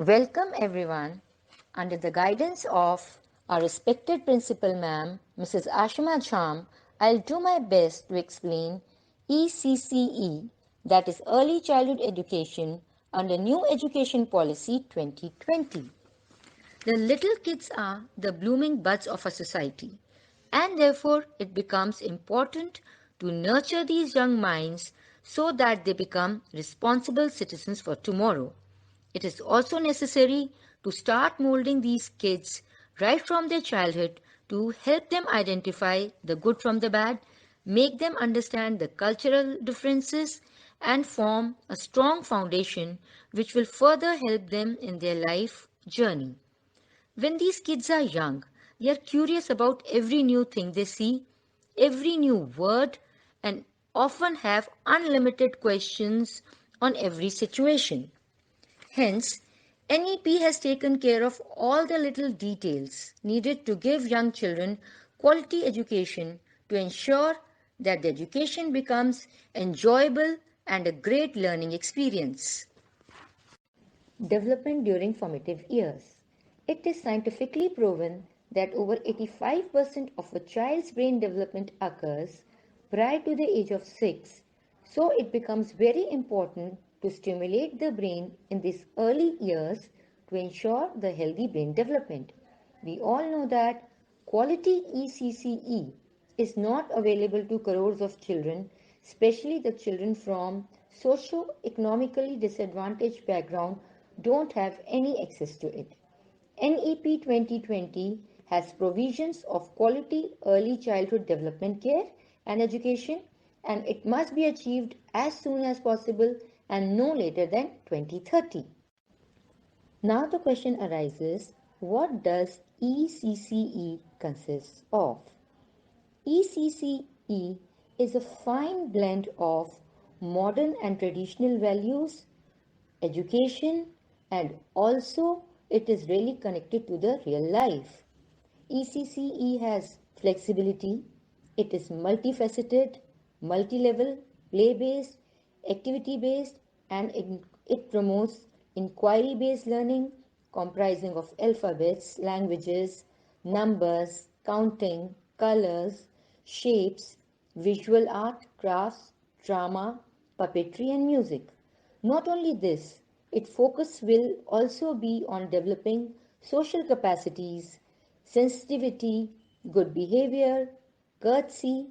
Welcome everyone. Under the guidance of our respected principal ma'am, Mrs. Ashima Jham, I'll do my best to explain ECCE, that is Early Childhood Education, under New Education Policy 2020. The little kids are the blooming buds of a society, and therefore it becomes important to nurture these young minds so that they become responsible citizens for tomorrow. It is also necessary to start molding these kids right from their childhood to help them identify the good from the bad, make them understand the cultural differences, and form a strong foundation which will further help them in their life journey. When these kids are young, they are curious about every new thing they see, every new word, and often have unlimited questions on every situation. Hence, NEP has taken care of all the little details needed to give young children quality education to ensure that the education becomes enjoyable and a great learning experience. Development during formative years. It is scientifically proven that over 85% of a child's brain development occurs prior to the age of 6, so it becomes very important to stimulate the brain in these early years to ensure the healthy brain development. We all know that quality ECCE is not available to crores of children, especially the children from socio-economically disadvantaged background don't have any access to it. NEP 2020 has provisions of quality early childhood development care and education, and it must be achieved as soon as possible and no later than 2030. Now the question arises, what does ECCE consist of? ECCE is a fine blend of modern and traditional values, education, and also it is really connected to the real life. ECCE has flexibility, it is multifaceted, multi-level, play-based, activity-based, and it promotes inquiry-based learning comprising of alphabets, languages, numbers, counting, colors, shapes, visual art, crafts, drama, puppetry, and music. Not only this, its focus will also be on developing social capacities, sensitivity, good behavior, courtesy,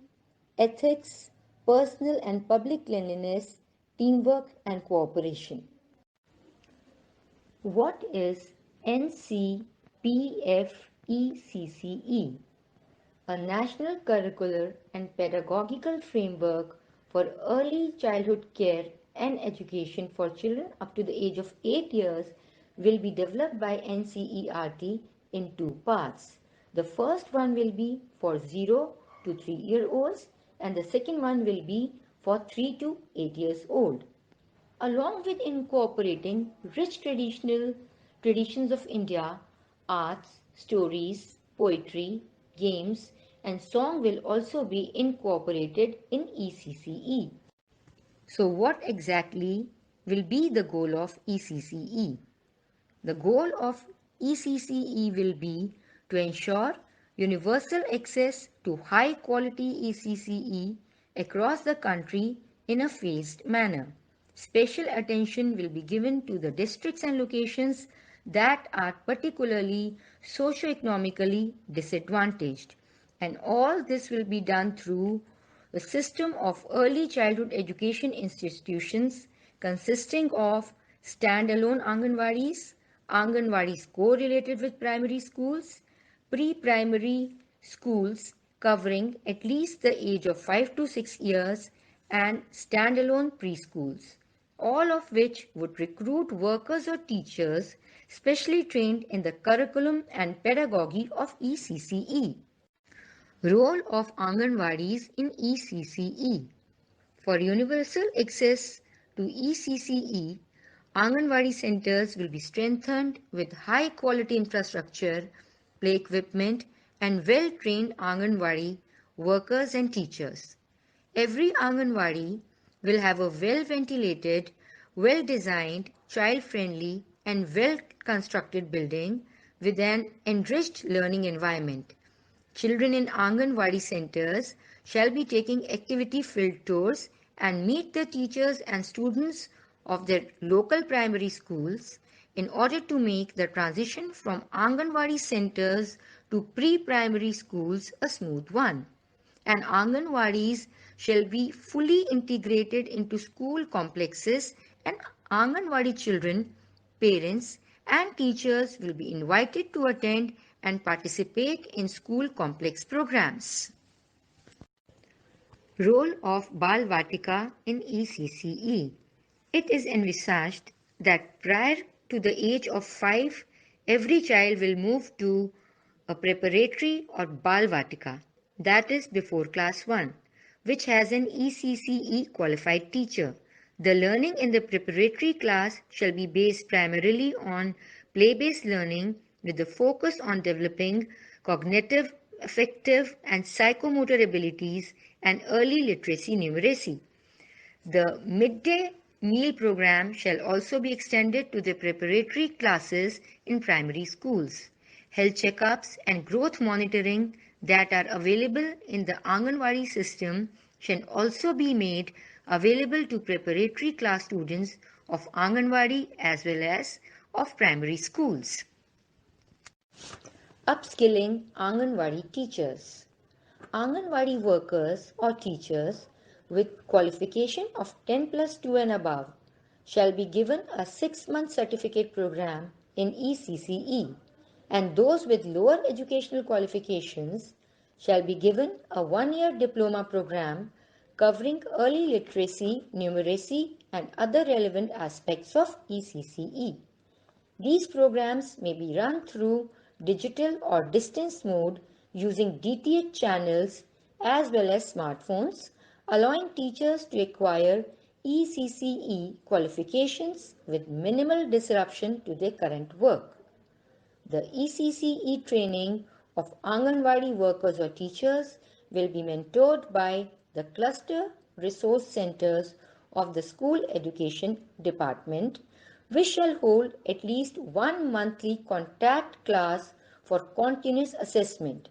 ethics, personal and public cleanliness, teamwork, and cooperation. What is NCPFECCE? A national curricular and pedagogical framework for early childhood care and education for children up to the age of 8 years will be developed by NCERT in two parts. The first one will be for 0 to 3-year-olds and the second one will be for 3 to 8 years old. Along with incorporating rich traditions of India, arts, stories, poetry, games, and song will also be incorporated in ECCE. So, what exactly will be the goal of ECCE? The goal of ECCE will be to ensure universal access to high quality ECCE across the country in a phased manner. Special attention will be given to the districts and locations that are particularly socio-economically disadvantaged, and all this will be done through a system of early childhood education institutions consisting of standalone Anganwadis, Anganwadis co-related with primary schools, pre-primary schools covering at least the age of 5 to 6 years, and standalone preschools, all of which would recruit workers or teachers specially trained in the curriculum and pedagogy of ECCE. Role of Anganwadis in ECCE. For universal access to ECCE, Anganwadi centers will be strengthened with high quality infrastructure, play equipment, and well trained Anganwadi workers and teachers. Every Anganwadi will have a well ventilated, well designed, child friendly and well-constructed building with an enriched learning environment. Children in Anganwadi centers shall be taking activity-filled tours and meet the teachers and students of their local primary schools in order to make the transition from Anganwadi centers to pre-primary schools a smooth one. And Anganwadis shall be fully integrated into school complexes, and Anganwadi children, parents and teachers will be invited to attend and participate in school complex programs. Role of Bal Vatika in ECCE. It is envisaged that prior to the age of 5, every child will move to a preparatory or Bal Vatika, that is before class 1, which has an ECCE qualified teacher. The learning in the preparatory class shall be based primarily on play-based learning with the focus on developing cognitive, affective, and psychomotor abilities and early literacy numeracy. The midday meal program shall also be extended to the preparatory classes in primary schools. Health checkups and growth monitoring that are available in the Anganwadi system shall also be made available to preparatory class students of Anganwadi as well as of primary schools. Upskilling Anganwadi teachers. Anganwadi workers or teachers with qualification of 10 plus 2 and above shall be given a 6-month certificate program in ECCE, and those with lower educational qualifications shall be given a 1-year diploma program covering early literacy, numeracy and other relevant aspects of ECCE. These programs may be run through digital or distance mode using DTH channels as well as smartphones, allowing teachers to acquire ECCE qualifications with minimal disruption to their current work. The ECCE training of Anganwadi workers or teachers will be mentored by the cluster resource centers of the school education department, which shall hold at least one monthly contact class for continuous assessment.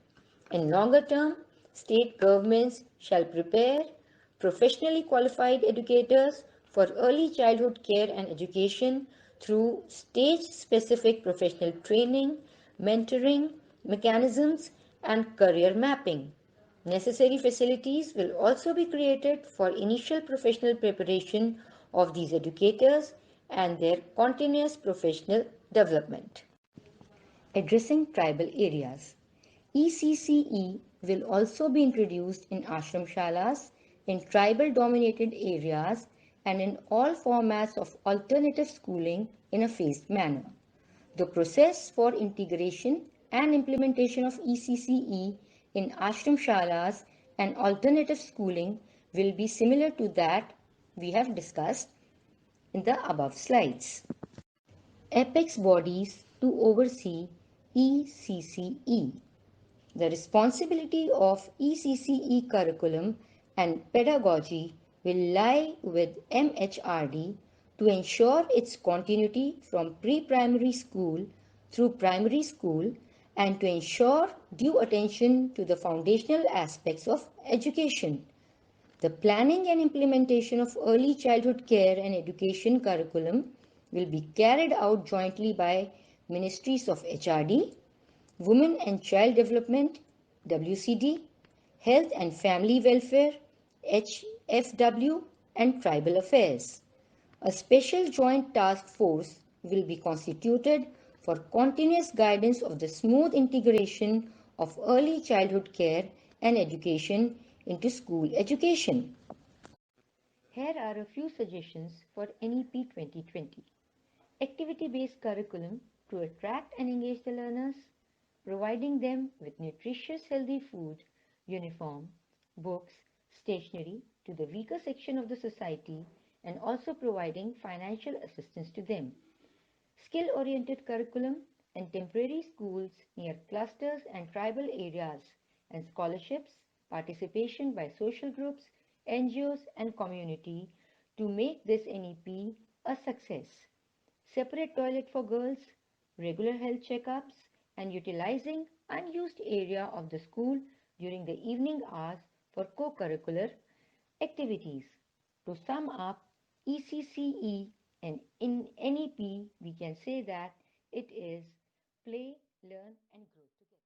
In longer term, state governments shall prepare professionally qualified educators for early childhood care and education through stage-specific professional training, mentoring mechanisms, and career mapping. Necessary facilities will also be created for initial professional preparation of these educators and their continuous professional development. Addressing tribal areas. ECCE will also be introduced in ashram shalas, in tribal dominated areas, and in all formats of alternative schooling in a phased manner. The process for integration and implementation of ECCE in ashram shalas and alternative schooling will be similar to that we have discussed in the above slides. Apex bodies to oversee ECCE. The responsibility of ECCE curriculum and pedagogy will lie with MHRD to ensure its continuity from pre-primary school through primary school and to ensure due attention to the foundational aspects of education. The planning and implementation of early childhood care and education curriculum will be carried out jointly by Ministries of HRD, Women and Child Development, WCD, Health and Family Welfare, HFW, and Tribal Affairs. A special joint task force will be constituted for continuous guidance of the smooth integration of early childhood care and education into school education. Here are a few suggestions for NEP 2020. Activity-based curriculum to attract and engage the learners, providing them with nutritious healthy food, uniform, books, stationery to the weaker section of the society and also providing financial assistance to them. Skill-oriented curriculum and temporary schools near clusters and tribal areas and scholarships, participation by social groups, NGOs and community to make this NEP a success. separate toilet for girls, regular health checkups, and utilizing unused area of the school during the evening hours for co-curricular activities. To sum up ECCE and in NEP, we can say that it is play, learn, and grow.